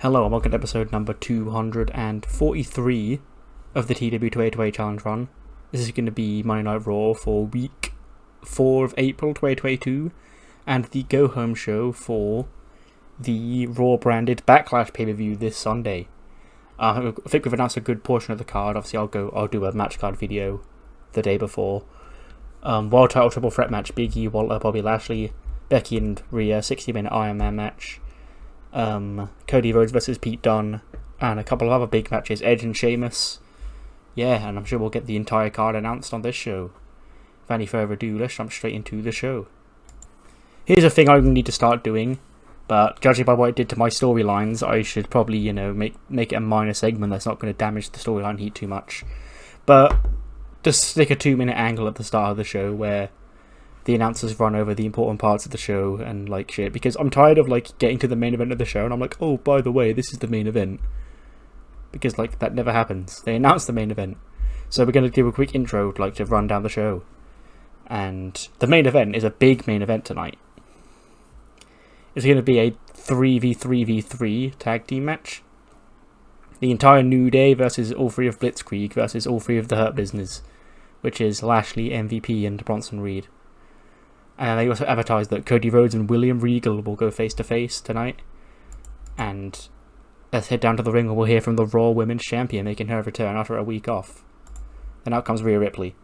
Hello and welcome to episode number 243 of the TEW 28 Challenge Run. This is going to be Monday Night Raw for week 4 of April 2022 and the go-home show for the Raw branded Backlash pay-per-view this Sunday. I think we've announced a good portion of the card. Obviously I'll do a match card video the day before. World title triple threat match, Big E, Walter, Bobby Lashley, Becky and Rhea, 60-minute Iron Man match. Cody Rhodes versus Pete Dunne, and a couple of other big matches, Edge and Sheamus. Yeah, and I'm sure we'll get the entire card announced on this show. Without any further ado, let's jump straight into the show. Here's a thing I need to start doing, but judging by what it did to my storylines, I should probably, make it a minor segment that's not going to damage the storyline heat too much. But just stick a 2-minute angle at the start of the show where the announcers run over the important parts of the show and shit, because I'm tired of getting to the main event of the show and I'm like, oh, by the way, this is the main event, because that never happens. They announce the main event, so we're going to do a quick intro to run down the show. And the main event is a big main event tonight. It's going to be a 3v3v3 tag team match. The entire New Day versus all three of Blitzkrieg versus all three of the Hurt Business, which is Lashley, MVP and Bronson Reed. And they also advertised that Cody Rhodes and William Regal will go face to face tonight. And let's head down to the ring and we'll hear from the Raw Women's Champion making her return after a week off. Then out comes Rhea Ripley.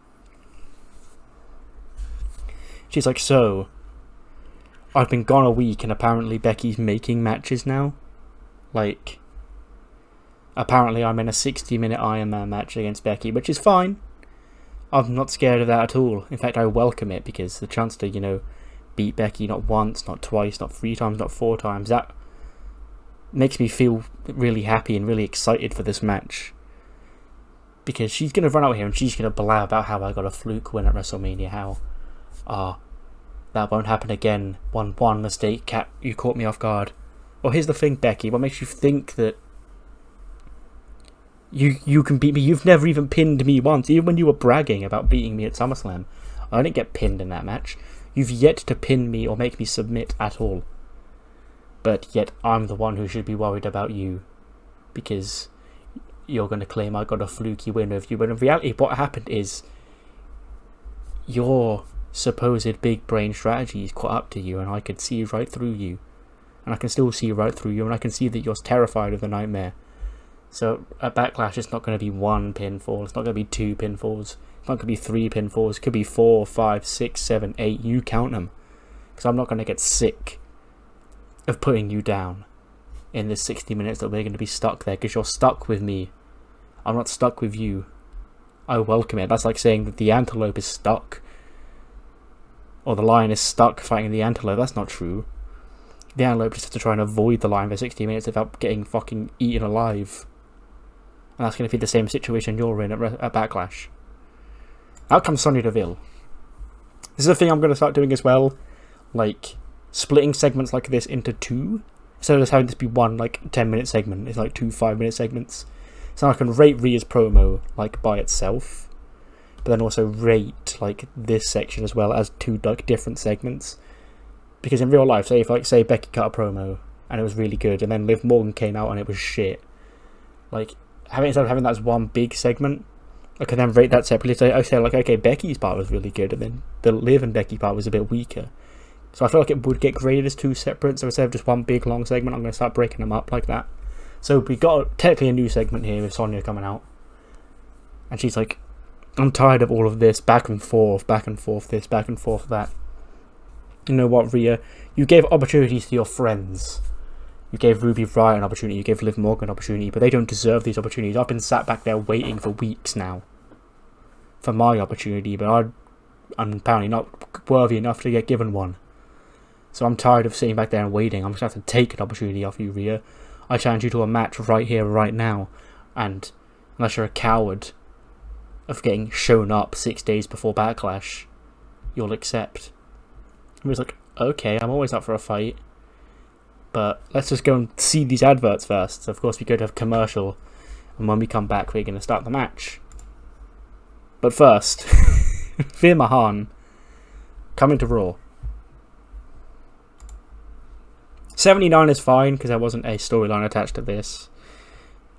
She's like, so, I've been gone a week and apparently Becky's making matches now. Apparently I'm in a 60-minute Iron Man match against Becky, which is fine. I'm not scared of that at all. In fact, I welcome it, because the chance to, beat Becky not once, not twice, not 3 times, not 4 times, that makes me feel really happy and really excited for this match. Because she's going to run out here and she's going to blab about how I got a fluke win at WrestleMania, how, that won't happen again, one mistake, Cat, you caught me off guard. Well, here's the thing, Becky, what makes you think that You can beat me? You've never even pinned me once, even when you were bragging about beating me at SummerSlam. I didn't get pinned in that match. You've yet to pin me or make me submit at all. But yet I'm the one who should be worried about you, because you're going to claim I got a fluky win over you, when in reality what happened is your supposed big brain strategies caught up to you, and I could see right through you. And I can still see right through you, and I can see that you're terrified of the nightmare. So at Backlash, it's not going to be 1 pinfall, it's not going to be 2 pinfalls, it's not going to be 3 pinfalls, it could be 4, 5, 6, 7, 8, you count them. Because I'm not going to get sick of putting you down in this 60 minutes that we're going to be stuck there, because you're stuck with me. I'm not stuck with you. I welcome it. That's like saying that the antelope is stuck, or the lion is stuck fighting the antelope. That's not true. The antelope just has to try and avoid the lion for 60 minutes without getting fucking eaten alive. And that's going to be the same situation you're in at Backlash. Out comes Sonya Deville. This is a thing I'm going to start doing as well. Splitting segments like this into 2. Instead of just having this be one 10-minute segment. It's 2 5-minute segments. So I can rate Rhea's promo by itself. But then also rate this section as well as 2 different segments. Because in real life, say if say Becky cut a promo and it was really good, and then Liv Morgan came out and it was shit. Instead of having that as one big segment, I can then rate that separately. Say, okay, Becky's part was really good, and then the Liv and Becky part was a bit weaker. So I feel like it would get graded as 2 separate. So instead of just one big long segment, I'm going to start breaking them up like that. So we got technically a new segment here with Sonya coming out, and she's like, "I'm tired of all of this back and forth, this, back and forth that. You know what, Rhea? You gave opportunities to your friends. You gave Ruby Riott an opportunity, you gave Liv Morgan an opportunity, but they don't deserve these opportunities. I've been sat back there waiting for weeks now for my opportunity, but I'm apparently not worthy enough to get given one. So I'm tired of sitting back there and waiting. I'm just going to have to take an opportunity off you, Rhea. I challenge you to a match right here, right now. And unless you're a coward of getting shown up 6 days before Backlash, you'll accept." He was like, okay, I'm always up for a fight, but let's just go and see these adverts first. So of course we go to a commercial, and when we come back we're going to start the match. But first, Veer Mahaan coming to Raw. 79 is fine because there wasn't a storyline attached to this.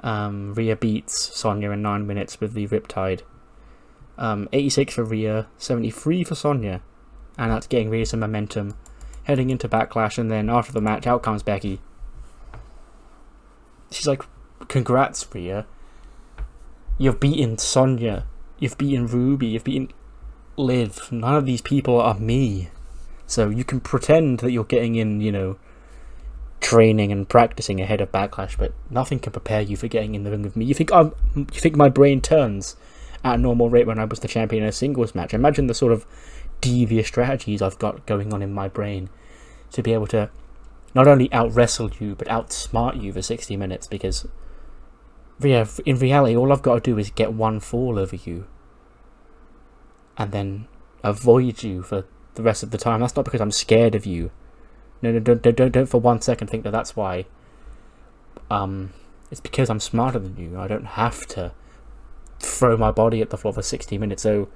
Rhea beats Sonya in 9 minutes with the Riptide. 86 for Rhea, 73 for Sonya, and that's getting Rhea some momentum heading into Backlash. And then after the match, out comes Becky. She's like, "Congrats, Rhea. You've beaten Sonya, you've beaten Ruby, you've beaten Liv. None of these people are me. So you can pretend that you're getting in, you know, training and practicing ahead of Backlash, but nothing can prepare you for getting in the ring with me. You think my brain turns at a normal rate when I was the champion in a singles match? Imagine the sort of devious strategies I've got going on in my brain to be able to not only out-wrestle you, but outsmart you for 60 minutes, because in reality, all I've got to do is get one fall over you, and then avoid you for the rest of the time. That's not because I'm scared of you. No, don't for 1 second think that that's why. It's because I'm smarter than you. I don't have to throw my body at the floor for 60 minutes. So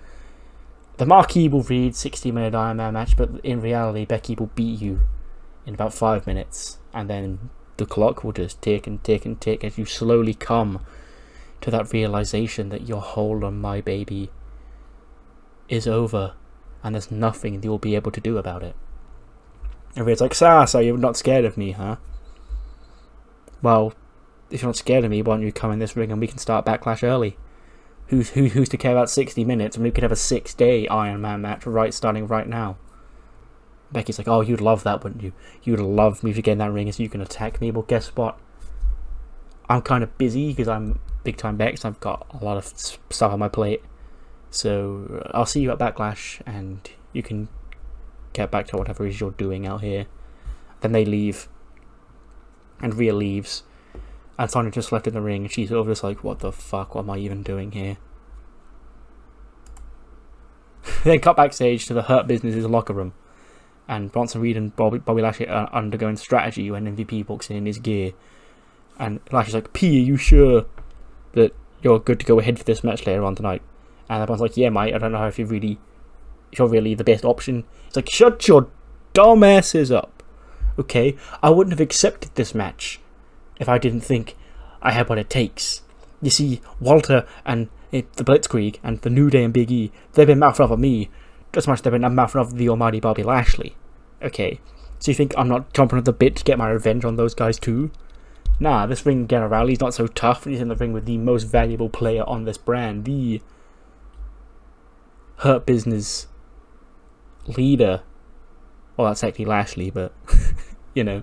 the marquee will read 60-minute Iron Man match, but in reality, Becky will beat you in about 5 minutes, and then the clock will just tick and tick and tick as you slowly come to that realization that your hold on my baby is over, and there's nothing you'll be able to do about it. Everyone's like, so you're not scared of me, huh? Well, if you're not scared of me, why don't you come in this ring and we can start Backlash early? Who's to care about 60 minutes and we could have a 6-day Iron Man match starting right now? Becky's like, oh, you'd love that, wouldn't you? You'd love me to get in that ring so you can attack me. Well, guess what? I'm kind of busy because I'm big time Bex. I've got a lot of stuff on my plate. So I'll see you at Backlash and you can get back to whatever it is you're doing out here. Then they leave. And Rhea leaves. And Sonya just left in the ring and she's sort of just like, what the fuck? What am I even doing here? Then cut backstage to the Hurt Business's locker room. And Bronson Reed and Bobby Lashley are undergoing strategy when MVP walks in his gear. And Lashley's like, P, are you sure that you're good to go ahead for this match later on tonight? And everyone's like, yeah, mate, I don't know if you're really the best option. It's like, shut your dumb asses up. Okay? I wouldn't have accepted this match if I didn't think I had what it takes. You see, Walter and the Blitzkrieg and the New Day and Big E, they've been mouthing off of me just as much as they've been mouthing off the almighty Bobby Lashley. Okay, so you think I'm not jumping at the bit to get my revenge on those guys too? Nah, this ring Generali's not so tough, and he's in the ring with the most valuable player on this brand, the Hurt Business leader. Well, that's actually Lashley, but you know,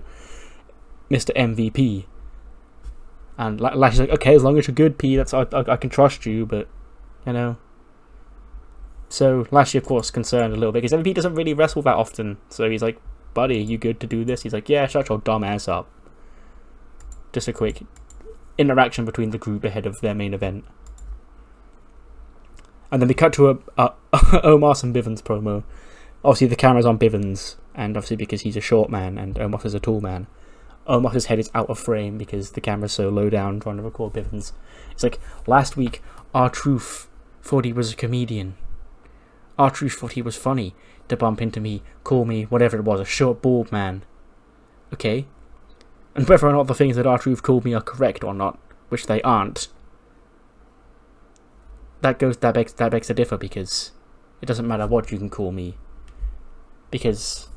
Mr. MVP. And Lashley's like, okay, as long as you're good, P, I can trust you, but you know. So Lashley, of course, concerned a little bit because MVP doesn't really wrestle that often. So he's like, buddy, you good to do this? He's like, yeah, shut your dumb ass up. Just a quick interaction between the group ahead of their main event. And then we cut to a Omos and Bivens promo. Obviously, the camera's on Bivens, and obviously because he's a short man and Omos is a tall man, Omos' head is out of frame because the camera's so low down trying to record Bivens. It's like, last week, R-Truth thought he was a comedian. R-Truth thought he was funny to bump into me, call me, whatever it was, a short bald man. Okay? And whether or not the things that R-Truth called me are correct or not, which they aren't, that begs to differ, because it doesn't matter what you can call me. Because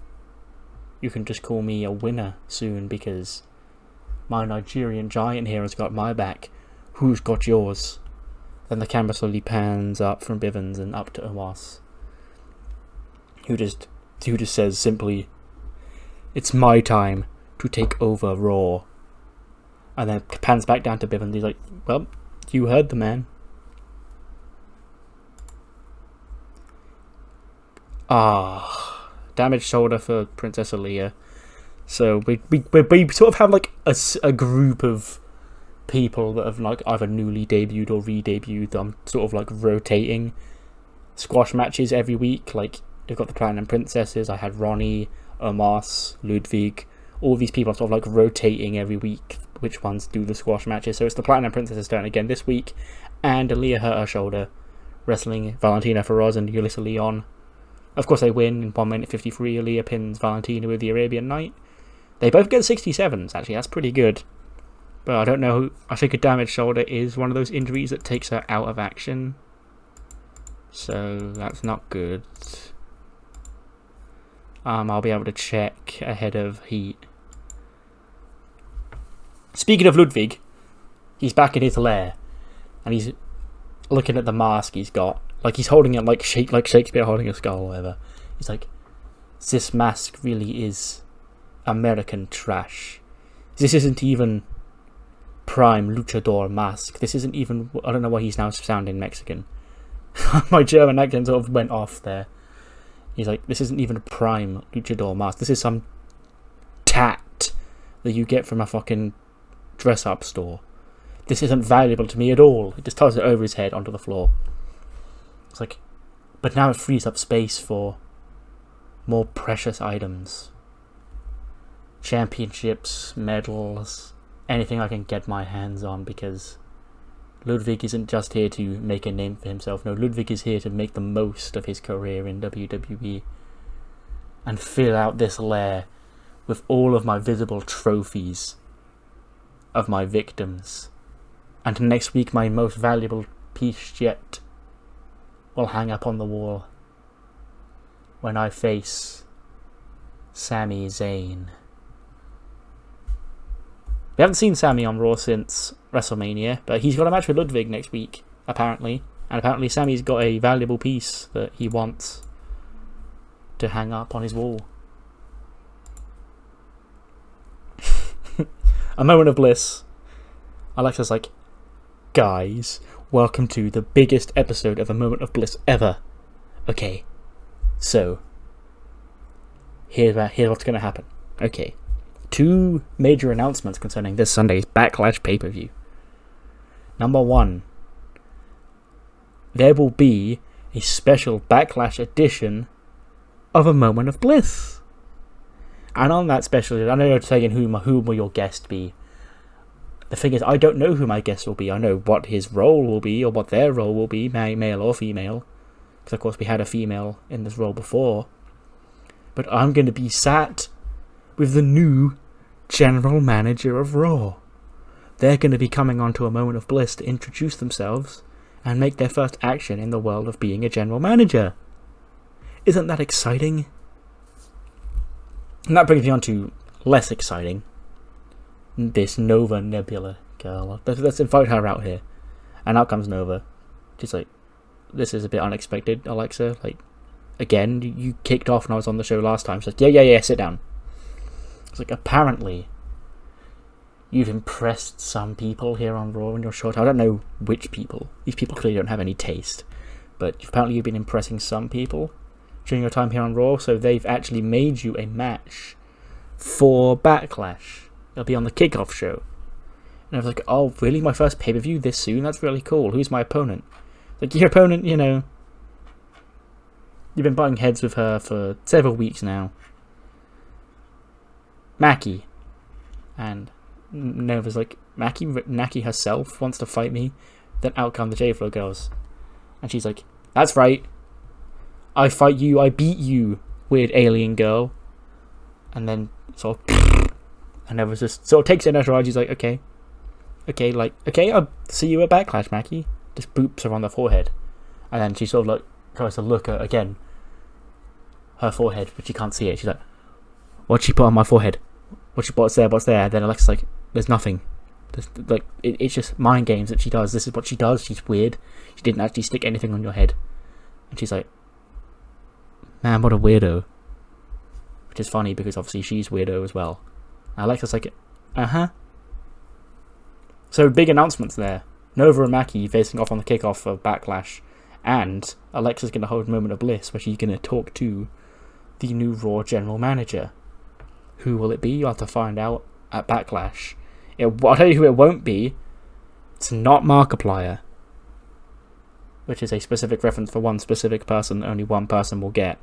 you can just call me a winner soon, because my Nigerian giant here has got my back. Who's got yours? Then the camera slowly pans up from Bivens and up to Omos, who just says simply, it's my time to take over Raw. And then pans back down to Bivens. He's like, well, you heard the man. Damaged shoulder for Princess Aaliyah. So we sort of have like a group of people that have like either newly debuted or re-debuted. I'm sort of like rotating squash matches every week. Like, we've got the Platinum Princesses. I had Ronnie, Omos, Ludwig. All these people are sort of like rotating every week which ones do the squash matches. So it's the Platinum Princesses turn again this week, and Aaliyah hurt her shoulder wrestling Valentina Feroz and Yulisa Leon. Of course they win in 1 minute 53. Aaliyah pins Valentina with the Arabian Night. They both get 67s, actually. That's pretty good. But I don't know. I think a damaged shoulder is one of those injuries that takes her out of action. So that's not good. I'll be able to check ahead of Heat. Speaking of Ludwig, he's back in his lair. And he's looking at the mask he's got. Like he's holding it like Shakespeare holding a skull or whatever. He's like, this mask really is American trash. This isn't even prime luchador mask. This isn't even... I don't know why he's now sounding Mexican. My German accent sort of went off there. He's like, this isn't even a prime luchador mask. This is some tat that you get from a fucking dress-up store. This isn't valuable to me at all. He just tosses it over his head onto the floor. It's like, but now it frees up space for more precious items. Championships, medals, anything I can get my hands on, because Ludwig isn't just here to make a name for himself. No, Ludwig is here to make the most of his career in WWE and fill out this lair with all of my visible trophies of my victims. And next week my most valuable piece yet will hang up on the wall when I face Sami Zayn. We haven't seen Sami on Raw since WrestleMania, but he's got a match with Ludwig next week, apparently. And apparently Sami's got a valuable piece that he wants to hang up on his wall. A moment of bliss. Alexa's like, guys, welcome to the biggest episode of A Moment of Bliss ever. Okay, so here's what's going to happen. Okay, 2 major announcements concerning this Sunday's Backlash pay-per-view. Number 1, there will be a special Backlash edition of A Moment of Bliss. And on that special, I know you're saying who will your guest be. The thing is, I don't know who my guest will be. I know what his role will be, or what their role will be, male or female. Because, of course, we had a female in this role before. But I'm going to be sat with the new general manager of Raw. They're going to be coming onto A Moment of Bliss to introduce themselves and make their first action in the world of being a general manager. Isn't that exciting? And that brings me on to less exciting. This Nova Nebula girl. Let's invite her out here. And out comes Nova. She's like, this is a bit unexpected, Alexa. Like, again, you kicked off when I was on the show last time. She's like, yeah, sit down. It's like, apparently, you've impressed some people here on Raw in your short. I don't know which people. These people clearly don't have any taste. But apparently you've been impressing some people during your time here on Raw. So they've actually made you a match for Backlash. It'll be on the kickoff show. And I was like, oh, really? My first pay-per-view this soon? That's really cool. Who's my opponent? Like, your opponent, you know, you've been butting heads with her for several weeks now. Mackie. And Nova's like, Mackie herself wants to fight me? Then out come the J-Flow girls. And she's like, that's right. I fight you, I beat you, weird alien girl. And then sort of... And Nova's just sort of takes it in her stride. She's like, okay, I'll see you at Backlash, Mackie. Just boops her on the forehead. And then she sort of like tries to look at, again, her forehead, but she can't see it. She's like, what'd she put on my forehead? What's there? And then Alexa's like, there's nothing. It's just mind games that she does. This is what she does. She's weird. She didn't actually stick anything on your head. And she's like, man, what a weirdo. Which is funny because obviously she's weirdo as well. Alexa's like, So big announcements there. Nova and Mackie facing off on the kickoff of Backlash. And Alexa's going to hold a moment of bliss where she's going to talk to the new Raw general manager. Who will it be? You'll have to find out at Backlash. I'll tell you who it won't be. It's not Markiplier. Which is a specific reference for one specific person that only one person will get.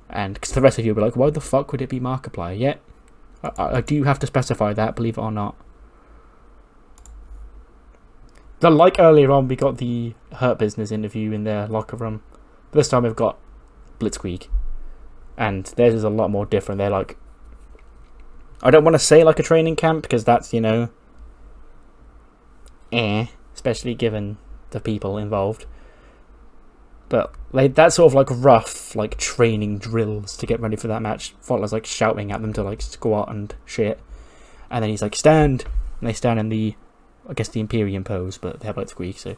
And because the rest of you will be like, why the fuck would it be Markiplier? Yeah, I do have to specify that, believe it or not. Like earlier on, we got the Hurt Business interview in their locker room. But this time we've got Blitzkrieg. And theirs is a lot more different. They're like I don't want to say like a training camp, because that's, you know, especially given the people involved. But like that sort of like rough like training drills to get ready for that match. Fowler's like shouting at them to like squat and shit, and then he's like stand, and they stand in the, I guess the Imperium pose, but they have like squeak. So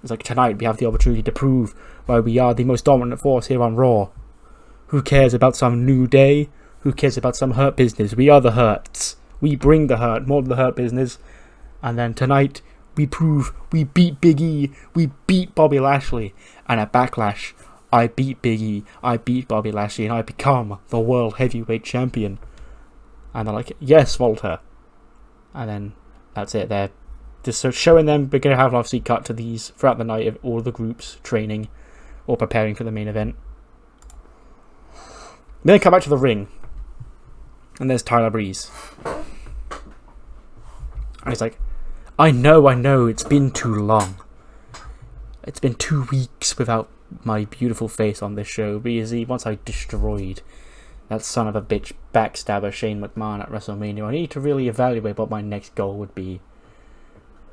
it's like, tonight we have the opportunity to prove why we are the most dominant force here on Raw. Who cares about some new day? Who cares about some Hurt Business? We are the Hurts. We bring the Hurt, more than the Hurt Business. And then tonight we prove we beat Big E, we beat Bobby Lashley, and at Backlash, I beat Big E, I beat Bobby Lashley, and I become the World Heavyweight Champion. And they're like, yes, Walter. And then that's it. They're just showing them. We're going to have obviously cut to these throughout the night of all the groups training or preparing for the main event. Then come back to the ring, and there's Tyler Breeze. And he's like, I know, it's been too long. It's been 2 weeks without my beautiful face on this show, because once I destroyed that son of a bitch backstabber Shane McMahon at WrestleMania, I need to really evaluate what my next goal would be.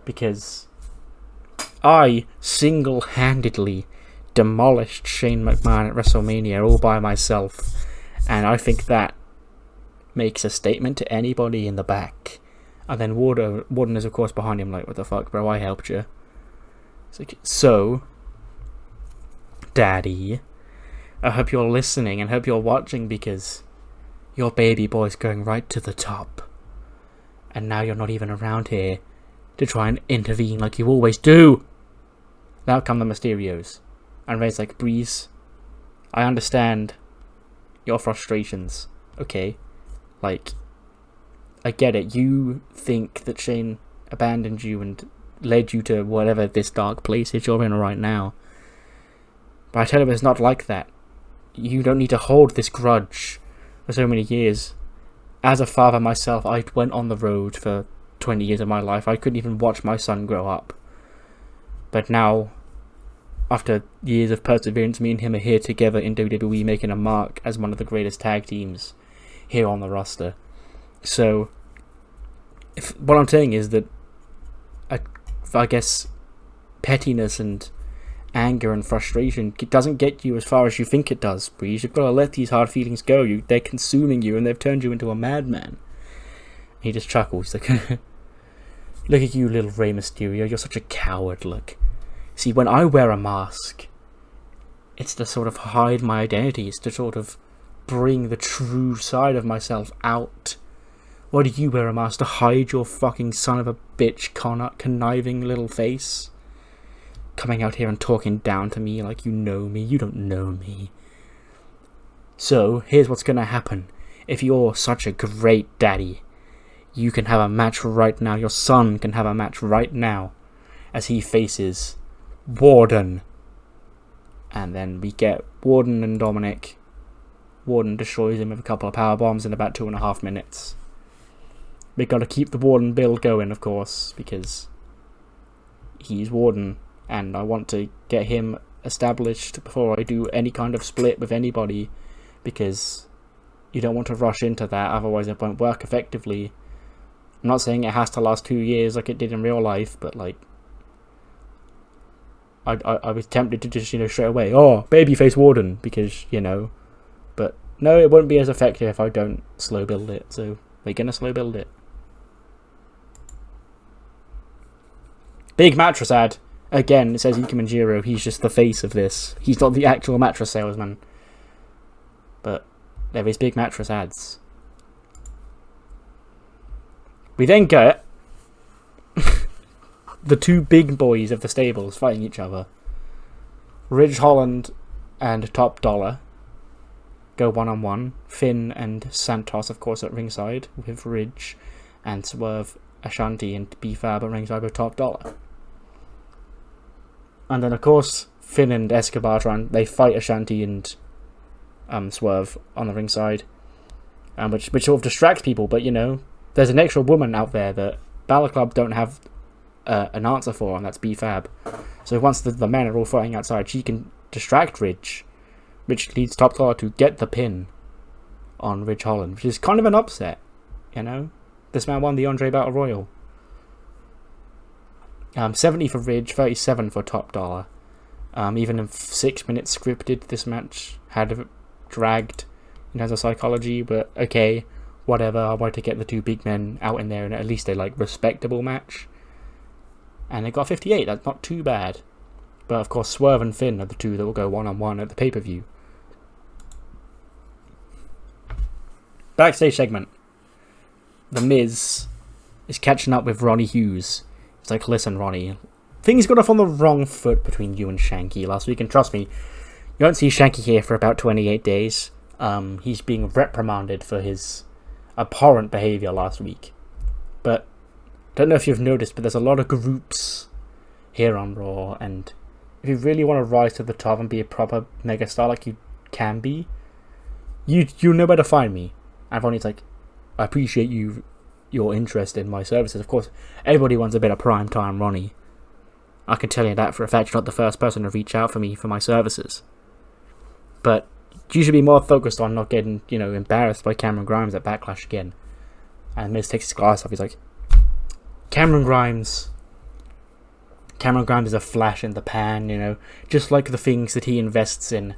Because I single-handedly demolished Shane McMahon at WrestleMania all by myself, and I think that makes a statement to anybody in the back. And then Wardon is of course behind him like, what the fuck bro, I helped you. It's like, so Daddy, I hope you're listening and hope you're watching, because your baby boy's going right to the top, and now you're not even around here to try and intervene like you always do. Now come the Mysterios, and Ray's like, Breeze, I understand your frustrations, okay? Like, I get it. You think that Shane abandoned you and led you to whatever this dark place is you're in right now. But I tell you, it's not like that. You don't need to hold this grudge for so many years. As a father myself, I went on the road for 20 years of my life. I couldn't even watch my son grow up. But now, after years of perseverance, me and him are here together in WWE, making a mark as one of the greatest tag teams here on the roster. So, what I'm saying is that I guess pettiness and anger and frustration doesn't get you as far as you think it does, Breeze. You've got to let these hard feelings go. They're consuming you, and they've turned you into a madman. He just chuckles. He's like, look at you, little Rey Mysterio. You're such a coward, look. See, when I wear a mask, it's to sort of hide my identity. It's to sort of bring the true side of myself out. Why do you wear a mask? To hide your fucking son of a bitch conniving little face? Coming out here and talking down to me like you know me. You don't know me. So, here's what's gonna happen. If you're such a great daddy, you can have a match right now. Your son can have a match right now as he faces Wardon. And then we get Wardon and Dominic. Wardon destroys him with a couple of power bombs in about 2.5 minutes. We got to keep the Wardon build going, of course, because he's Wardon, and I want to get him established before I do any kind of split with anybody, because you don't want to rush into that, otherwise it won't work effectively. I'm not saying it has to last 2 years like it did in real life, but like, I was tempted to just, straight away, oh, babyface Wardon, because, but no, it won't be as effective if I don't slow build it, so we're gonna slow build it. Big mattress ad. Again, it says Ike Manjiro, he's just the face of this. He's not the actual mattress salesman. But there is big mattress ads. We then get the two big boys of the stables fighting each other. Ridge Holland and Top Dollar go one-on-one. Finn and Santos, of course, at ringside with Ridge, and Swerve, Ashanti, and B-Fab at ringside with Top Dollar. And then, of course, Finn and Escobar they fight Ashanti and Swerve on the ringside, which sort of distracts people. But there's an extra woman out there that Balor Club don't have an answer for, and that's B-Fab. So once the men are all fighting outside, she can distract Ridge, which leads Top Dollar to get the pin on Ridge Holland, which is kind of an upset. You know? This man won the Andre Battle Royal. 70 for Ridge, 37 for Top Dollar. Even in 6 minutes scripted, this match had dragged in terms of psychology, but okay, whatever. I wanted to get the two big men out in there in at least a respectable match. And it got 58, that's not too bad. But of course, Swerve and Finn are the two that will go one-on-one at the pay-per-view. Backstage segment. The Miz is catching up with Ronnie Hughes. It's like, listen, Ronnie, things got off on the wrong foot between you and Shanky last week, and trust me, you won't see Shanky here for about 28 days. He's being reprimanded for his abhorrent behaviour last week. But, don't know if you've noticed, but there's a lot of groups here on Raw, and if you really want to rise to the top and be a proper megastar like you can be, you know where to find me. And Ronnie's like, I appreciate your interest in my services. Of course, everybody wants a bit of prime time, Ronnie. I can tell you that for a fact. You're not the first person to reach out for me for my services. But you should be more focused on not getting, embarrassed by Cameron Grimes at Backlash again. And Miz takes his glass off. He's like, Cameron Grimes is a flash in the pan, just like the things that he invests in.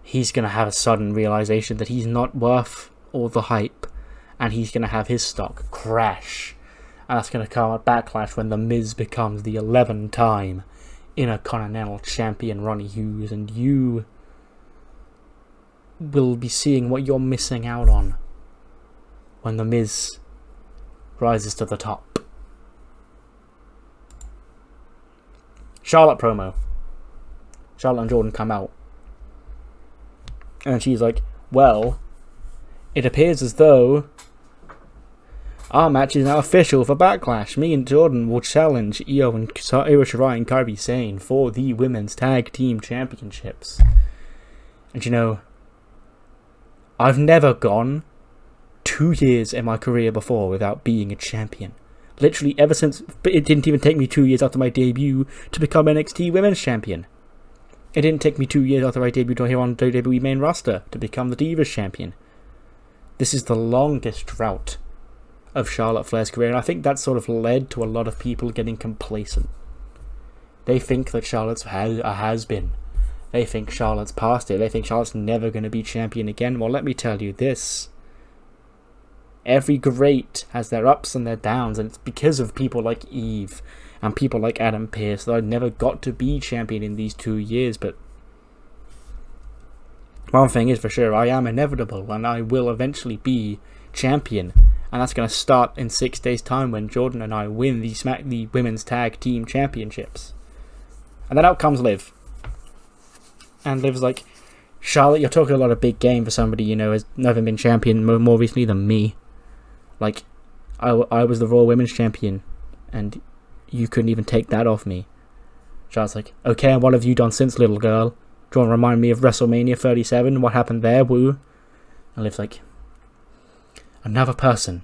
He's going to have a sudden realization that he's not worth all the hype, and he's going to have his stock crash. And that's going to come at Backlash when The Miz becomes the 11-time Intercontinental Champion Ronnie Hughes, and you will be seeing what you're missing out on when The Miz rises to the top. Charlotte promo. Charlotte and Jordan come out. And she's like, well, it appears as though our match is now official for Backlash. Me and Jordan will challenge Io Shirai and Kairi Sane for the Women's Tag Team Championships. And I've never gone 2 years in my career before without being a champion. Literally ever since, but it didn't even take me 2 years after my debut to become NXT Women's Champion. It didn't take me 2 years after I debuted here on WWE main roster to become the Divas Champion. This is the longest drought of Charlotte Flair's career, and I think that sort of led to a lot of people getting complacent. They think that Charlotte's a has-been. They think Charlotte's past it. They think Charlotte's never going to be champion again. Well, let me tell you this. Every great has their ups and their downs, and it's because of people like Eve and people like Adam Pearce that I never got to be champion in these 2 years. But one thing is for sure, I am inevitable, and I will eventually be champion. And that's going to start in 6 days' time when Jordan and I win the Women's Tag Team Championships. And then out comes Liv. And Liv's like, Charlotte, you're talking a lot of big game for somebody, has never been champion more recently than me. Like, I was the Raw Women's Champion, and you couldn't even take that off me. Charlotte's like, okay, and what have you done since, little girl? Do you want to remind me of WrestleMania 37? What happened there, woo? And Liv's like, Another person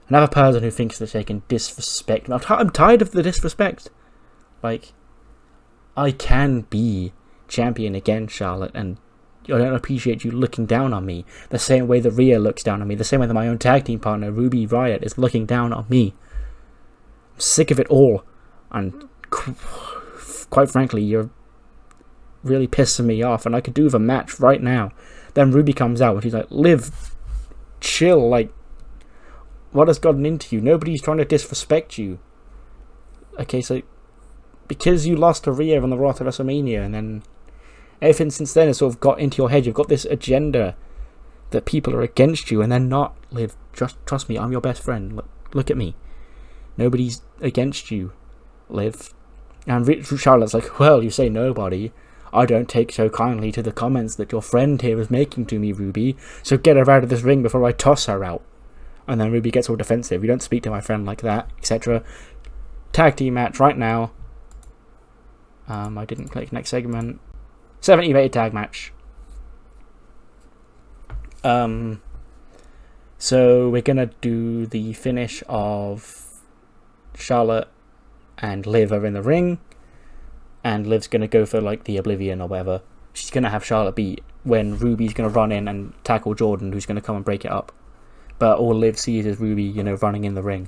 who thinks that they can disrespect me. I'm tired of the disrespect. Like, I can be champion again, Charlotte, and I don't appreciate you looking down on me the same way that Rhea looks down on me, the same way that my own tag team partner, Ruby Riott, is looking down on me. I'm sick of it all, and quite frankly, you're really pissing me off, and I could do with a match right now. Then Ruby comes out, and she's like, Liv, chill, like, what has gotten into you? Nobody's trying to disrespect you. Okay, so, because you lost to Rhea on the Raw to WrestleMania, and then everything since then has sort of got into your head. You've got this agenda that people are against you, and they're not. Liv, trust me, I'm your best friend. Look at me. Nobody's against you, Liv. And Charlotte's like, well, you say nobody. I don't take so kindly to the comments that your friend here is making to me, Ruby, so get her out of this ring before I toss her out. And then Ruby gets all defensive. You don't speak to my friend like that, etc. Tag team match right now. I didn't click next segment. 70-minute tag match. So we're gonna do the finish of Charlotte and Liv are in the ring, and Liv's gonna go for like the Oblivion or whatever. She's gonna have Charlotte beat when Ruby's gonna run in and tackle Jordan, who's gonna come and break it up. But all Liv sees is Ruby, running in the ring.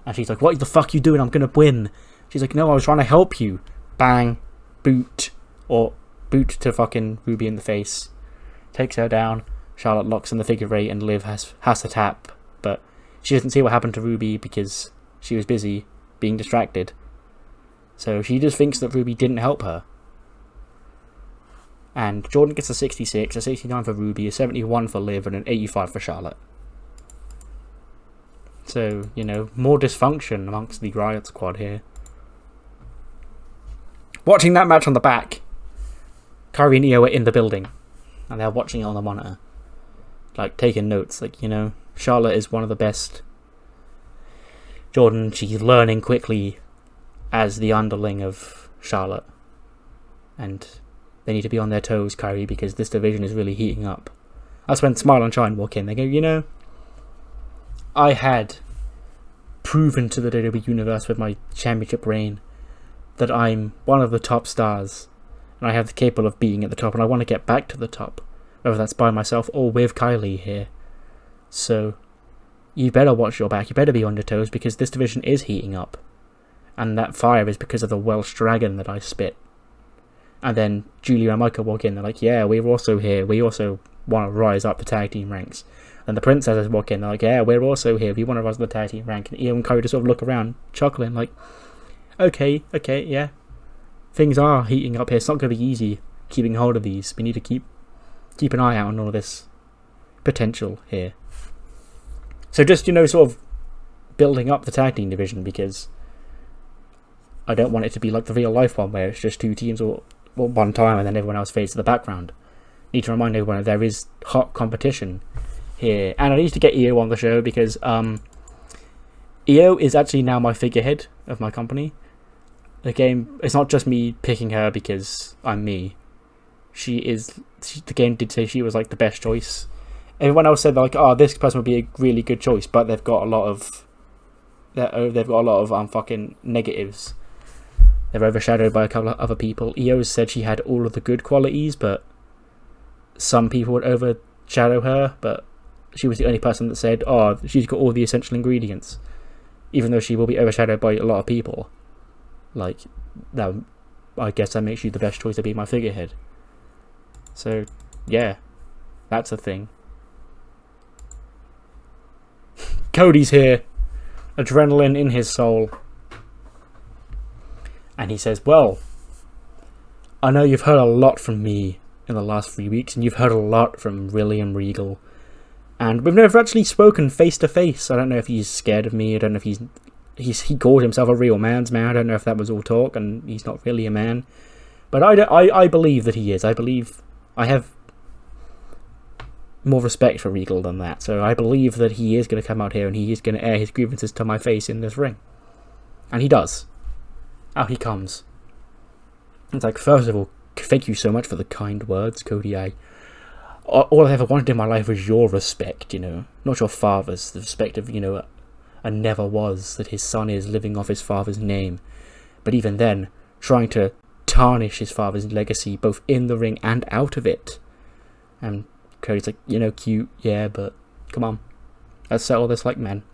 And she's like, what the fuck you doing? I'm going to win. She's like, no, I was trying to help you. Bang. Boot. Or boot to fucking Ruby in the face. Takes her down. Charlotte locks in the figure eight and Liv has to tap. But she doesn't see what happened to Ruby because she was busy being distracted. So she just thinks that Ruby didn't help her. And Jordan gets a 66, a 69 for Ruby, a 71 for Liv, and an 85 for Charlotte. So, more dysfunction amongst the Riot Squad here. Watching that match on the back, Kairi and Io are in the building. And they're watching it on the monitor. Like, taking notes. Like, Charlotte is one of the best. Jordan, she's learning quickly as the underling of Charlotte. And they need to be on their toes, Kairi, because this division is really heating up. That's when Smile and Shine walk in. They go, I had proven to the WWE Universe with my championship reign that I'm one of the top stars. And I have the capable of being at the top, and I want to get back to the top. Whether that's by myself or with Kylie here. So, you better watch your back. You better be on your toes, because this division is heating up. And that fire is because of the Welsh dragon that I spit. And then Julia and Micah walk in. They're like, yeah, we're also here. We also want to rise up the tag team ranks. And the princesses walk in. They're like, yeah, we're also here. We want to rise up the tag team rank. And Io and Kairi just sort of look around, chuckling, like, okay, yeah. Things are heating up here. It's not going to be easy keeping hold of these. We need to keep an eye out on all of this potential here. So just, sort of building up the tag team division, because I don't want it to be like the real life one where it's just two teams all one time and then everyone else fades to the background. Need to remind everyone that there is hot competition here. And I need to get Io on the show because Io is actually now my figurehead of my company. The game, it's not just me picking her because I'm me. The game did say she was like the best choice. Everyone else said like, oh, this person would be a really good choice, but they've got a lot of fucking negatives. They're overshadowed by a couple of other people. Io said she had all of the good qualities, but some people would overshadow her. But she was the only person that said, oh, she's got all the essential ingredients, even though she will be overshadowed by a lot of people. Like, that, I guess that makes you the best choice to be my figurehead. So, yeah, that's a thing. Cody's here. Adrenaline in his soul. And he says, well, I know you've heard a lot from me in the last 3 weeks, and you've heard a lot from William Regal. And we've never actually spoken face to face. I don't know if he's scared of me. I don't know if he called himself a real man's man. I don't know if that was all talk and he's not really a man. But I believe that he is. I believe I have more respect for Regal than that. So I believe that he is going to come out here and he is going to air his grievances to my face in this ring. And he does. Out he comes. It's like, first of all, thank you so much for the kind words, Cody. All I ever wanted in my life was your respect, not your father's. The respect of, a never was that his son is living off his father's name. But even then, trying to tarnish his father's legacy both in the ring and out of it. And Cody's like, cute, yeah, but come on, let's settle this like men.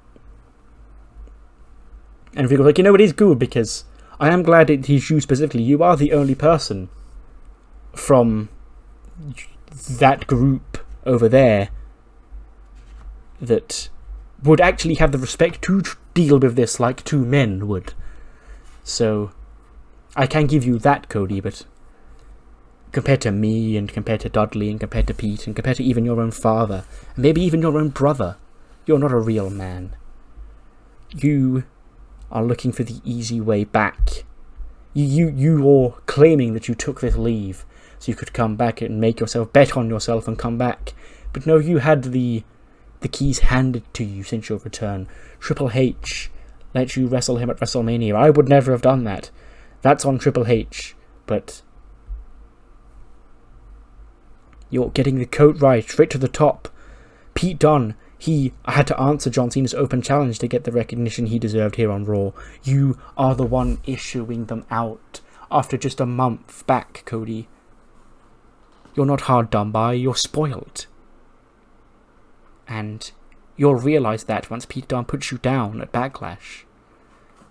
And Regal's like, it is good because I am glad it is you specifically. You are the only person from that group over there that would actually have the respect to deal with this like two men would. So I can give you that, Cody, but compared to me and compared to Dudley and compared to Pete and compared to even your own father and maybe even your own brother, you're not a real man. You are looking for the easy way back. You're claiming that you took this leave so you could come back and make yourself bet on yourself and come back. But no, you had the keys handed to you since your return. Triple H let you wrestle him at WrestleMania. I would never have done that. That's on Triple H. But you're getting the coat right, straight to the top. Pete Dunne, he had to answer John Cena's open challenge to get the recognition he deserved here on Raw. You are the one issuing them out after just a month back, Cody. You're not hard done by, you're spoiled. And you'll realise that once Pete Dunne puts you down at Backlash.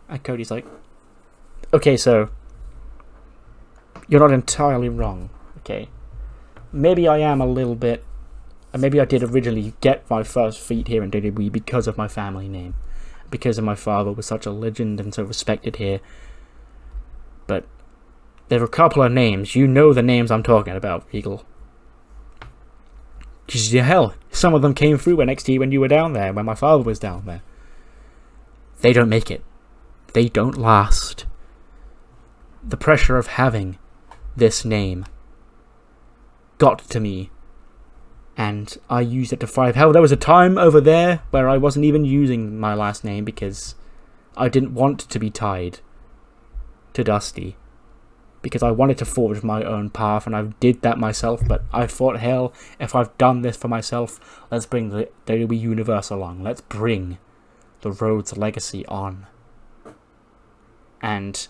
And Cody's like, okay, so you're not entirely wrong, okay? Maybe I am a little bit, and maybe I did originally get my first feet here in WWE because of my family name, because of my father was such a legend and so respected here. But there are a couple of names, you know the names I'm talking about, Regal. Because hell, some of them came through NXT when you were down there, when my father was down there. They don't make it. They don't last. The pressure of having this name got to me, and I used it to thrive. Hell, there was a time over there where I wasn't even using my last name because I didn't want to be tied to Dusty, because I wanted to forge my own path, and I did that myself. But I thought, hell, if I've done this for myself, let's bring the WWE Universe along. Let's bring the Rhodes legacy on. And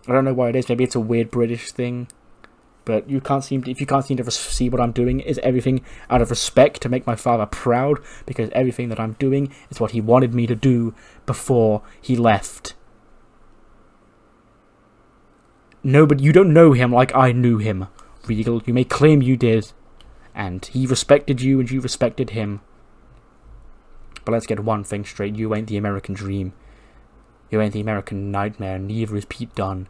I don't know why it is. Maybe it's a weird British thing, but if you can't seem to see what I'm doing, is everything out of respect to make my father proud, because everything that I'm doing is what he wanted me to do before he left. No, but you don't know him like I knew him, Regal. You may claim you did, and he respected you and you respected him. But let's get one thing straight, you ain't the American dream. You ain't the American nightmare, neither is Pete Dunne.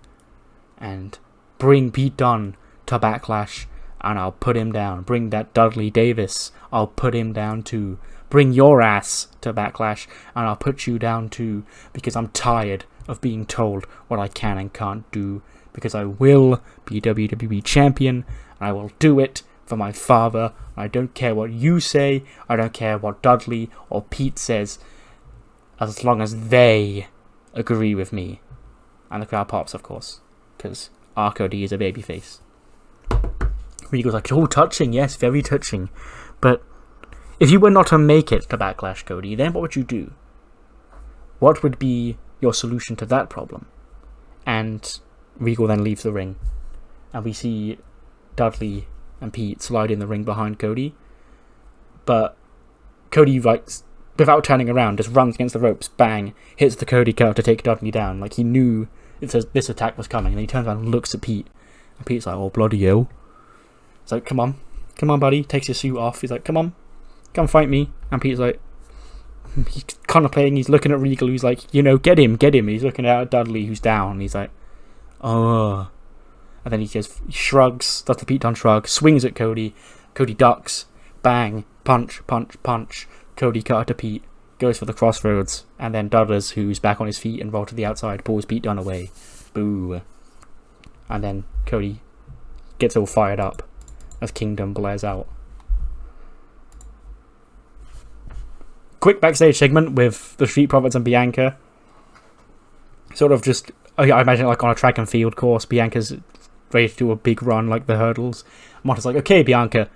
And bring Pete Dunne to Backlash, and I'll put him down. Bring that Dudley Davis, I'll put him down too. Bring your ass to Backlash, and I'll put you down too, because I'm tired of being told what I can and can't do, because I will be WWE Champion, and I will do it for my father. I don't care what you say, I don't care what Dudley or Pete says, as long as they agree with me. And the crowd pops, of course, because RKOD is a babyface. Regal's like, oh, touching, yes, very touching. But if you were not to make it to Backlash, Cody, then what would you do? What would be your solution to that problem? And Regal then leaves the ring, and we see Dudley and Pete slide in the ring behind Cody. But Cody, like, without turning around, just runs against the ropes, bang, hits the Cody curve to take Dudley down. Like, he knew this attack was coming, and he turns around and looks at Pete, and Pete's like, oh, bloody hell. He's like, come on, buddy. Takes his suit off. He's like, come fight me. And Pete's like, he's contemplating, he's looking at Regal, who's like, get him. He's looking at Dudley, who's down, and he's like, oh. And then he just shrugs, does the Pete Dunne shrug, swings at Cody. Cody ducks, bang, punch. Cody cut to Pete, goes for the crossroads, and then Dudley's, who's back on his feet and rolled to the outside, pulls Pete Dunne away. Boo. And then Cody gets all fired up as Kingdom blares out. Quick backstage segment with the Street Profits and Bianca. Sort of just, I imagine like on a track and field course, Bianca's ready to do a big run like the hurdles. Montez like, okay, Bianca,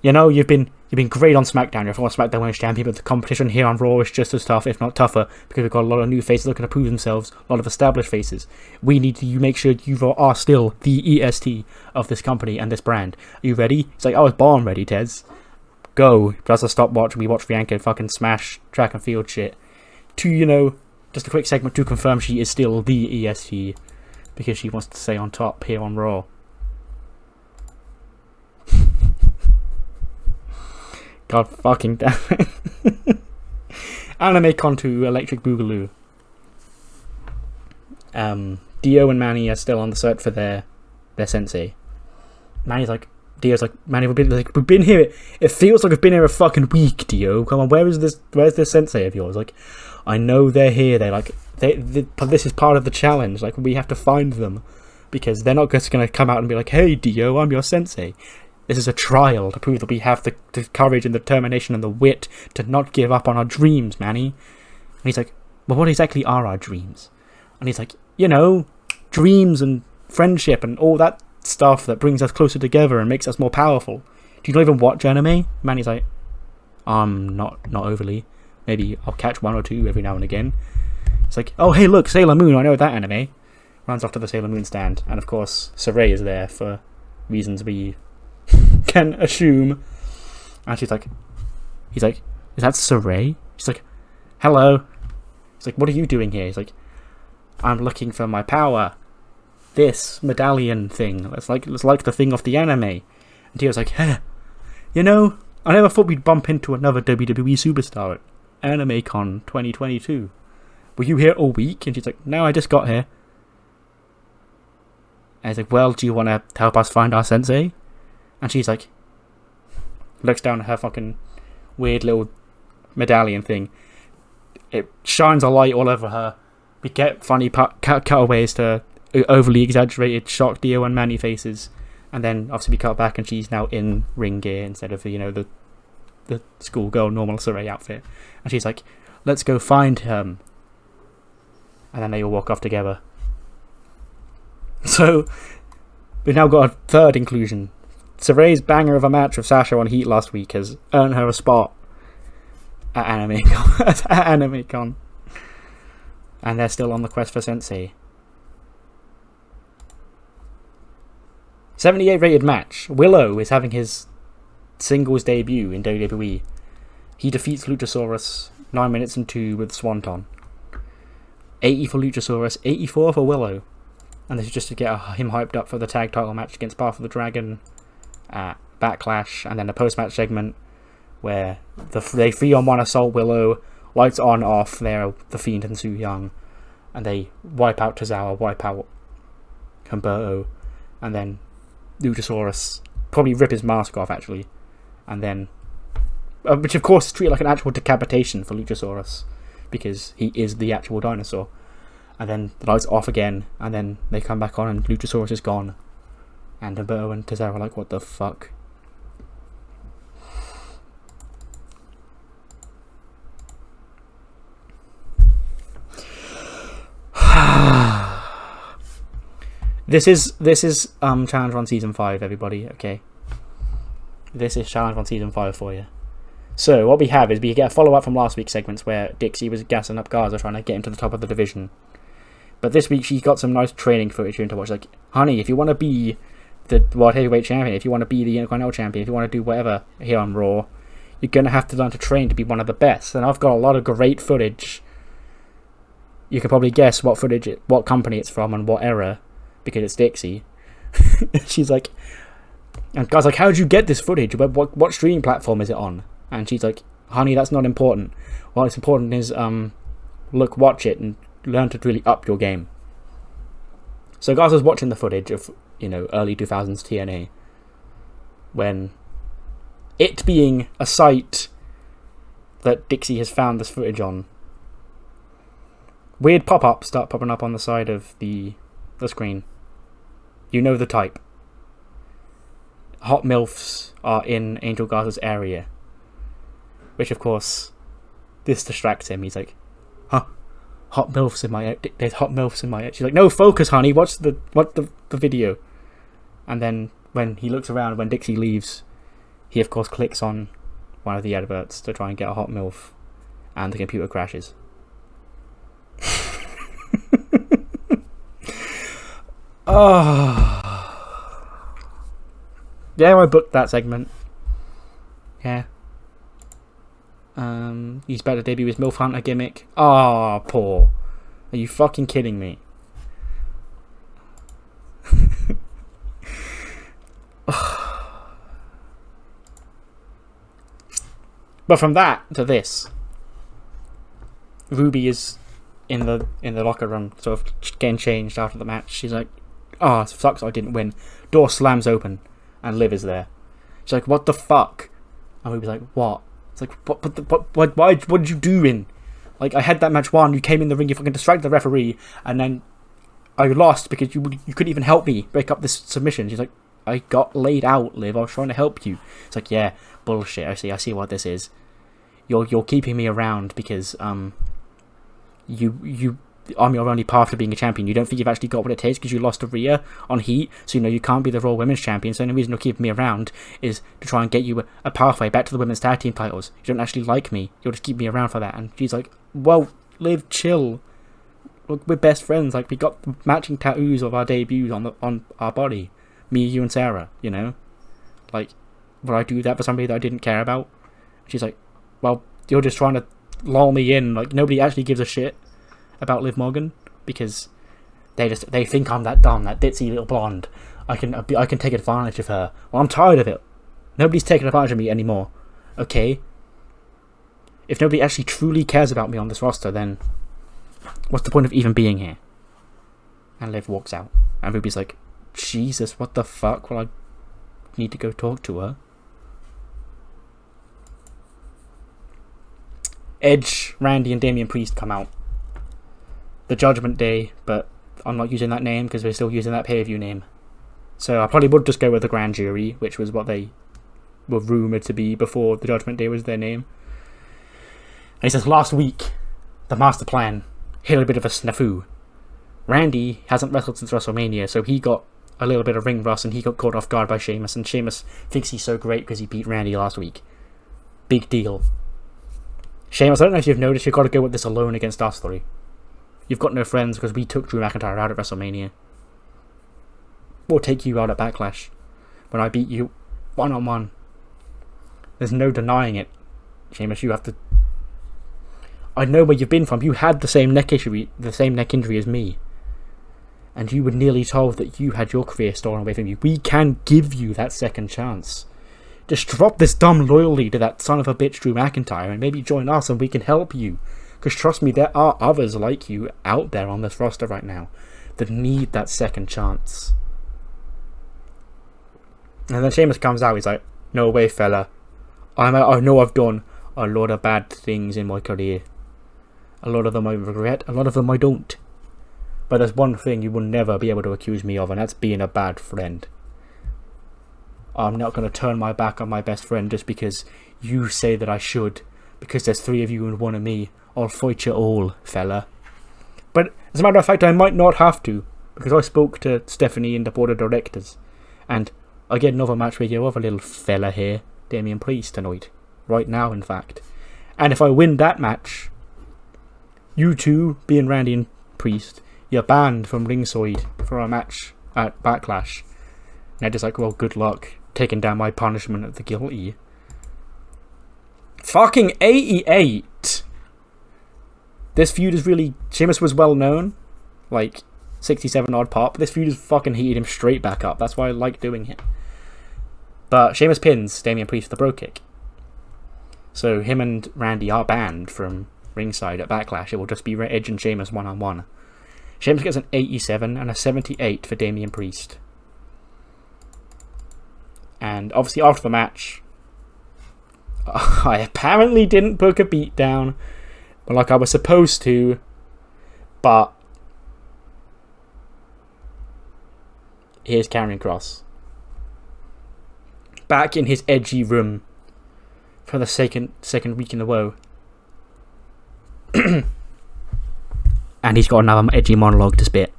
you've been great on SmackDown. You're former SmackDown Women's Champion, but the competition here on Raw is just as tough, if not tougher, because we've got a lot of new faces looking to prove themselves, a lot of established faces. We need to make sure you are still the EST of this company and this brand. Are you ready? He's like, I was born ready, Tez. Go. Plus a stopwatch, and we watch Bianca fucking smash track and field shit. Just a quick segment to confirm she is still the EST, because she wants to stay on top here on Raw. God fucking damn it. Anime Contu, Electric Boogaloo. Dio and Manny are still on the search for their sensei. Dio's like, Manny, we've been here. It feels like we've been here a fucking week, Dio. Come on, where's this sensei of yours? Like, I know they're here. This is part of the challenge. Like, we have to find them, because they're not just going to come out and be like, hey, Dio, I'm your sensei. This is a trial to prove that we have the courage and the determination and the wit to not give up on our dreams, Manny. And he's like, well, what exactly are our dreams? And he's like, dreams and friendship and all that stuff that brings us closer together and makes us more powerful. Do you not even watch anime? Manny's like, not overly. Maybe I'll catch one or two every now and again. It's like, oh, hey, look, Sailor Moon, I know that anime. Runs off to the Sailor Moon stand. And, of course, Saray is there for reasons we can assume. And he's like, is that Saray? She's like, hello. He's like, what are you doing here? He's like, I'm looking for my power. This medallion thing. It's like the thing off the anime. And Tio's like, hey, you know, I never thought we'd bump into another WWE superstar at AnimeCon 2022. Were you here all week? And she's like, no, I just got here. And he's like, well, do you want to help us find our sensei? And she's like, looks down at her fucking weird little medallion thing. It shines a light all over her. We get funny cutaways to overly exaggerated shock Dio and Manny faces. And then obviously we cut back and she's now in ring gear instead of, you know, the schoolgirl normal Saray outfit. And she's like, let's go find him. And then they all walk off together. So, we've now got a third inclusion. Saray's banger of a match with Sasha on Heat last week has earned her a spot at AnimeCon. And they're still on the quest for Sensei. 78 rated match. Willow is having his singles debut in WWE. He defeats Luchasaurus 9 minutes and 2 with Swanton. 80 for Luchasaurus, 84 for Willow. And this is just to get him hyped up for the tag title match against Path of the Dragon at Backlash. And then a post-match segment where they 3-on-1 assault Willow. Lights on, off. They're The Fiend and Su Yung. And they wipe out Tozawa, wipe out Humberto. And then Luchasaurus probably rip his mask off, actually. And then... which, of course, is treated like an actual decapitation for Luchasaurus. Because he is the actual dinosaur. And then the lights off again. And then they come back on and Luchasaurus is gone. And Humberto and Tozawa are like, what the fuck? This is Challenge Run Season 5, everybody, okay? This is Challenge Run Season 5 for you. So, what we have is we get a follow-up from last week's segments where Dixie was gassing up Garza trying to get him to the top of the division. But this week she got some nice training footage here to watch. Like, honey, if you want to be the World Heavyweight Champion, if you want to be the Intercontinental Champion, if you want to do whatever here on Raw, you're going to have to learn to train to be one of the best. And I've got a lot of great footage. You can probably guess what company it's from and what era. Because it's Dixie. She's like, and Guy's like, how did you get this footage? What streaming platform is it on? And she's like, honey, that's not important. What's important is, look, watch it and learn to really up your game. So Garza's watching the footage of, you know, early 2000s TNA. When it being a site that Dixie has found this footage on, weird pop-ups start popping up on the side of the screen. You know the type. Hot MILFs are in Angel Garza's area. Which, of course, this distracts him. He's like, huh? Hot MILFs in my... There's hot MILFs in my... She's like, no, focus, honey. Watch the video. And then, when he looks around, when Dixie leaves, he, of course, clicks on one of the adverts to try and get a hot MILF. And the computer crashes. Oh. Yeah, I booked that segment. Yeah. He's about to debut his MILF Hunter gimmick. Oh, Paul. Are you fucking kidding me? But from that to this, Ruby is in the locker room, sort of getting changed after the match. She's like, oh, it sucks I didn't win. Door slams open, and Liv is there. She's like, what the fuck? And Ruby's like, what? It's like, what did you do in? Like, I had that match won, you came in the ring, you fucking distracted the referee, and then I lost because you couldn't even help me break up this submission. She's like, I got laid out, Liv, I was trying to help you. It's like, yeah, bullshit, I see what this is. You're keeping me around because, I'm your only path to being a champion. You don't think you've actually got what it takes because you lost to Rhea on Heat, so you know you can't be the Raw Women's Champion. So the only reason you're keeping me around is to try and get you a pathway back to the Women's Tag Team titles. You don't actually like me. You'll just keep me around for that. And she's like, well, Liv, chill. Look, we're best friends. Like, we got matching tattoos of our debuts on our body. Me, you, and Sarah, you know? Like, would I do that for somebody that I didn't care about? She's like, well, You're just trying to lull me in. Like, nobody actually gives a shit about Liv Morgan because they think I'm that dumb, that ditzy little blonde. I can take advantage of her. Well, I'm tired of it. Nobody's taking advantage of me anymore. Okay? If nobody actually truly cares about me on this roster, then what's the point of even being here? And Liv walks out. And Ruby's like, Jesus, what the fuck? Well, I need to go talk to her. Edge, Randy, and Damian Priest come out. The Judgment Day, but I'm not using that name because we're still using that pay-per-view name. So I probably would just go with the Grand Jury, which was what they were rumoured to be before the Judgment Day was their name. And he says, last week, the master plan hit a bit of a snafu. Randy hasn't wrestled since WrestleMania, so he got a little bit of ring rust and he got caught off guard by Sheamus, and Sheamus thinks he's so great because he beat Randy last week. Big deal. Sheamus, I don't know if you've noticed, you've got to go with this alone against us three. You've got no friends because we took Drew McIntyre out at WrestleMania. We'll take you out at Backlash when I beat you one-on-one. There's no denying it. Sheamus, you have to... I know where you've been from. You had the same neck injury as me. And you were nearly told that you had your career stolen away from you. We can give you that second chance. Just drop this dumb loyalty to that son of a bitch Drew McIntyre and maybe join us and we can help you. Because trust me, there are others like you out there on this roster right now that need that second chance. And then Sheamus comes out, he's like, no way, fella. I know I've done a lot of bad things in my career. A lot of them I regret, a lot of them I don't. But there's one thing you will never be able to accuse me of, and that's being a bad friend. I'm not going to turn my back on my best friend just because you say that I should. Because there's three of you and one of me. I'll fight you all, fella. But as a matter of fact, I might not have to. Because I spoke to Stephanie in the board of directors. And I get another match with your other little fella here, Damian Priest, tonight. Right now, in fact. And if I win that match, you two, being Randy and Priest, you're banned from ringside for a match at Backlash. And they're just like, well, good luck taking down my punishment of the guilty. Fucking 88! This feud is really... Sheamus was well known. Like, 67 odd pop. This feud has fucking heated him straight back up. That's why I like doing it. But Sheamus pins Damian Priest with the bro kick. So him and Randy are banned from ringside at Backlash. It will just be Edge and Sheamus one-on-one. Sheamus gets an 87 and a 78 for Damian Priest. And obviously after the match, I apparently didn't book a beatdown, but like I was supposed to, but here's Karrion Kross. Back in his edgy room for the second week in a row. And he's got another edgy monologue to spit.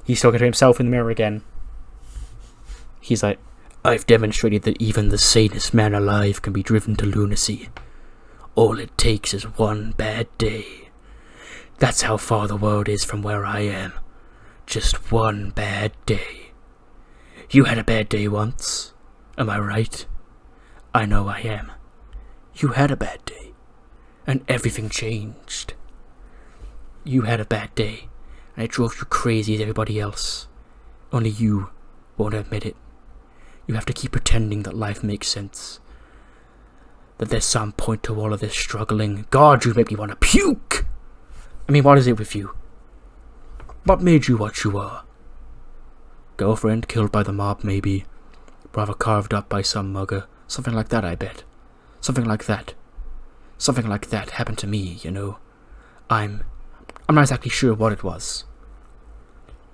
He's talking to himself in the mirror again. He's like, I've demonstrated that even the sanest man alive can be driven to lunacy. All it takes is one bad day. That's how far the world is from where I am. Just one bad day. You had a bad day once. Am I right? I know I am. You had a bad day. And everything changed. You had a bad day. And it drove you crazy as everybody else. Only you won't admit it. You have to keep pretending that life makes sense. That there's some point to all of this struggling. God, you make me want to puke! I mean, what is it with you? What made you what you are? Girlfriend killed by the mob, maybe. Brother carved up by some mugger. Something like that, I bet. Something like that. Something like that happened to me, you know. I'm not exactly sure what it was.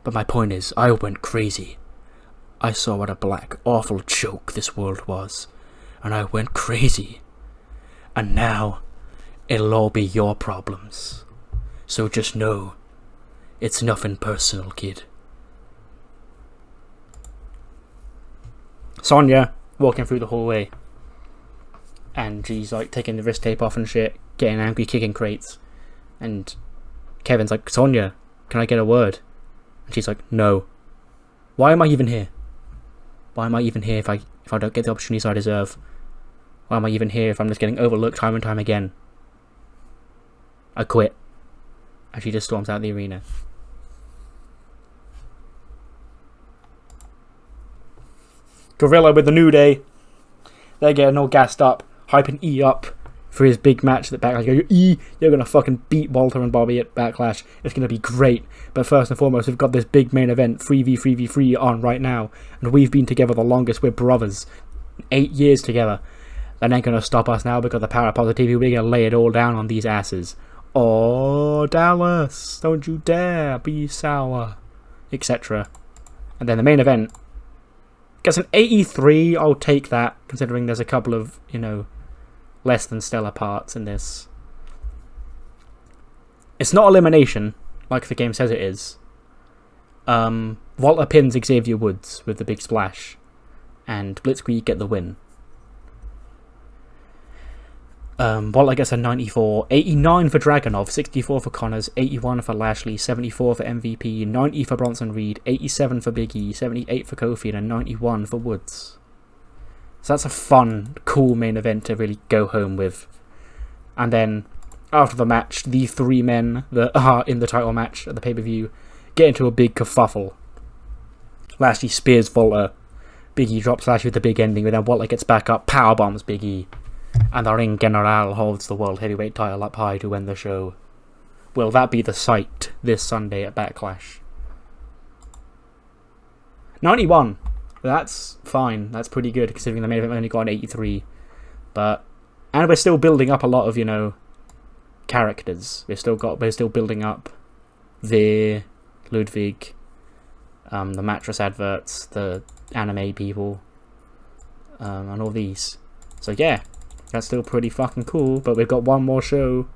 But my point is, I went crazy. I saw what a black, awful joke this world was. And I went crazy. And now, it'll all be your problems. So just know, it's nothing personal, kid. Sonya walking through the hallway. And she's like taking the wrist tape off and shit, getting angry, kicking crates. And Kevin's like, Sonya, can I get a word? And she's like, no. Why am I even here? Why am I even here if I don't get the opportunities I deserve? Why am I even here if I'm just getting overlooked time and time again? I quit. And she just storms out the arena. Gorilla with the New Day. They're getting all gassed up, hyping E up for his big match at Backlash. E, you're going to fucking beat Walter and Bobby at Backlash. It's going to be great. But first and foremost, we've got this big main event, 3v3v3 on right now. And we've been together the longest. We're brothers. 8 years together. That ain't going to stop us now because of the power of positivity. We're going to lay it all down on these asses. Oh, Dallas, don't you dare be sour. Etc. And then the main event gets an 83. I'll take that, considering there's a couple of, less than stellar parts in this. It's not elimination, like the game says it is. Walter pins Xavier Woods with the big splash, and Blitzkrieg get the win. Walter gets a 94, 89 for Dragunov, 64 for Connors, 81 for Lashley, 74 for MVP, 90 for Bronson Reed, 87 for Big E, 78 for Kofi, and a 91 for Woods. So that's a fun, cool main event to really go home with. And then, after the match, the 3 men that are in the title match at the pay-per-view get into a big kerfuffle. Lashley spears Walter. Big E drops Lashley with the big ending, but then Walter gets back up, powerbombs Big E. And the Ring General holds the World Heavyweight title up high to win the show. Will that be the sight this Sunday at Backlash? 91. That's fine. That's pretty good, considering the main event only got an 83. And we're still building up a lot of, characters. We're still building up Veer, Ludwig, the mattress adverts, the anime people, and all these. So yeah, that's still pretty fucking cool. But we've got one more show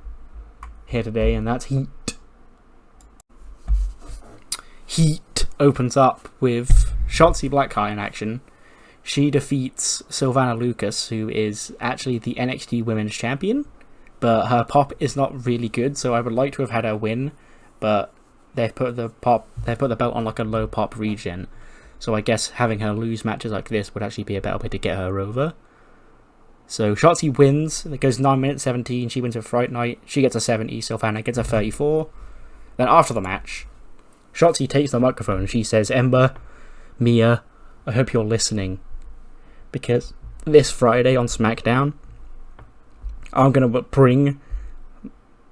here today, and that's Heat. Heat opens up with Shotzi Blackheart in action. She defeats Sylvana Lucas, who is actually the NXT Women's Champion, but her pop is not really good, so I would like to have had her win, but they've put the belt on like a low pop regen, so I guess having her lose matches like this would actually be a better way to get her over. So Shotzi wins. It goes 9 minutes 17. She wins with Fright Night. She gets a 70. Sylvana gets a 34. Then after the match, Shotzi takes the microphone and she says, "Ember, Mia, I hope you're listening, because this Friday on SmackDown, I'm going to bring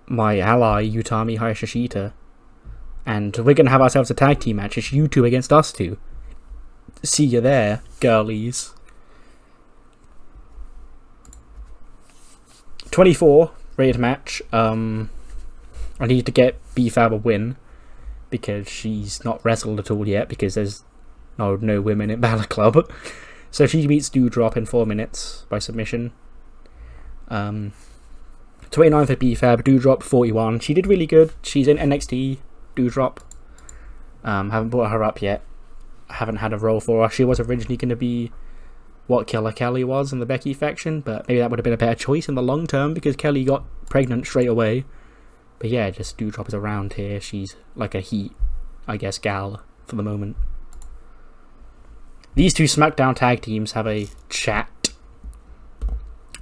my ally, Utami Hayashishita, and we're going to have ourselves a tag team match. It's you two against us two. See you there, girlies." 24 rated match. I need to get B-Fab a win, because she's not wrestled at all yet, because there's no women in Balor Club. So she beats Doudrop in 4 minutes by submission. 29 for B-Fab, Doudrop 41. She did really good. She's in NXT, Doudrop. Haven't brought her up yet. Haven't had a role for her. She was originally going to be what Killer Kelly was in the Becky faction, but maybe that would have been a better choice in the long term, because Kelly got pregnant straight away. But yeah, just Doudrop is around here. She's like a Heat, I guess, gal for the moment. These two SmackDown tag teams have a chat,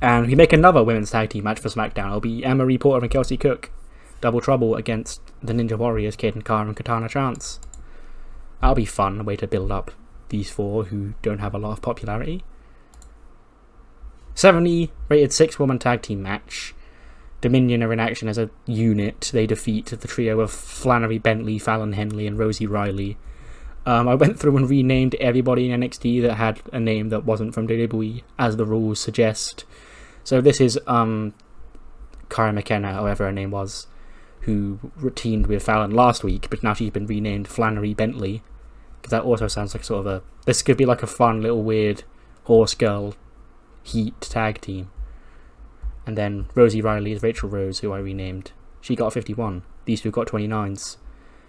and we make another women's tag team match for SmackDown. It'll be Emma Porter and Kelsey Cook, Double Trouble against the Ninja Warriors, Kate and Cara and Katana Chance. That'll be fun, a way to build up these four who don't have a lot of popularity. 70 rated 6-woman tag team match. Dominion are in action as a unit. They defeat the trio of Flannery Bentley, Fallon Henley, and Rosie Riley. I went through and renamed everybody in NXT that had a name that wasn't from WWE, as the rules suggest. So this is Cara McKenna, however her name was, who teamed with Fallon last week, but now she's been renamed Flannery Bentley, because that also sounds like sort of a... This could be like a fun little weird horse girl Heat tag team. And then Rosie Riley is Rachel Rose, who I renamed. She got a 51. These two got 29s.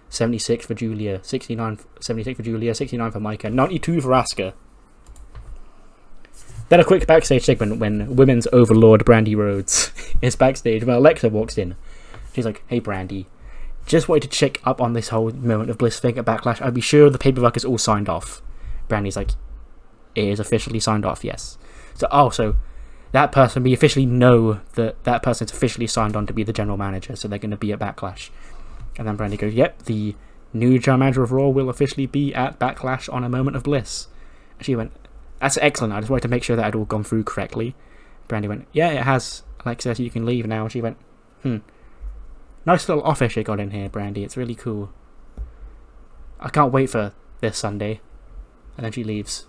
76 for Julia, 76 for Julia, 69 for Micah, 92 for Asuka. Then a quick backstage segment when women's overlord Brandy Rhodes is backstage when Alexa walks in. She's like, "Hey Brandy, just wanted to check up on this whole Moment of Bliss thing at Backlash. I'd be sure the paperwork is all signed off." Brandy's like, "It is officially signed off, yes." So that person, we officially know that that person's officially signed on to be the general manager, so they're going to be at Backlash. And then Brandy goes, yep, the new general manager of Raw will officially be at Backlash on a moment of bliss. And she went, that's excellent, I just wanted to make sure that had all gone through correctly. Brandy went, yeah, it has. Alexa says you can leave now. And she went, nice little office you got in here, Brandy, it's really cool. I can't wait for this Sunday. And then she leaves.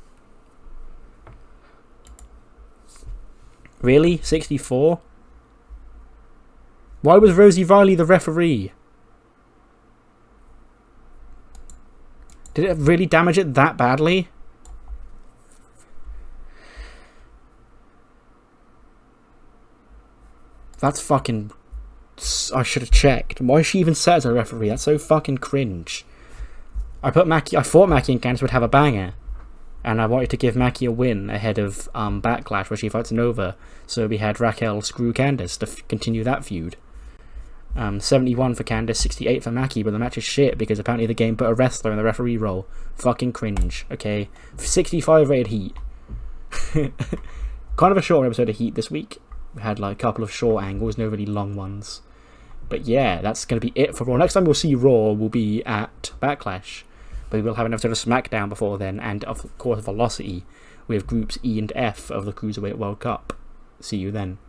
Really? 64? Why was Rosie Riley the referee? Did it really damage it that badly? That's fucking... I should have checked. Why is she even set as a referee? That's so fucking cringe. I thought Mackie and Candice would have a banger. And I wanted to give Mackie a win ahead of Backlash, where she fights Nova. So we had Raquel screw Candice to continue that feud. 71 for Candice, 68 for Mackie, but the match is shit because apparently the game put a wrestler in the referee role. Fucking cringe. Okay, 65 rated Heat. Kind of a short episode of Heat this week. We had like a couple of short angles, no really long ones. But yeah, that's going to be it for Raw. Next time we'll see Raw will be at Backlash. But we'll have an episode of SmackDown before then, and of course Velocity with groups E and F of the Cruiserweight World Cup. See you then.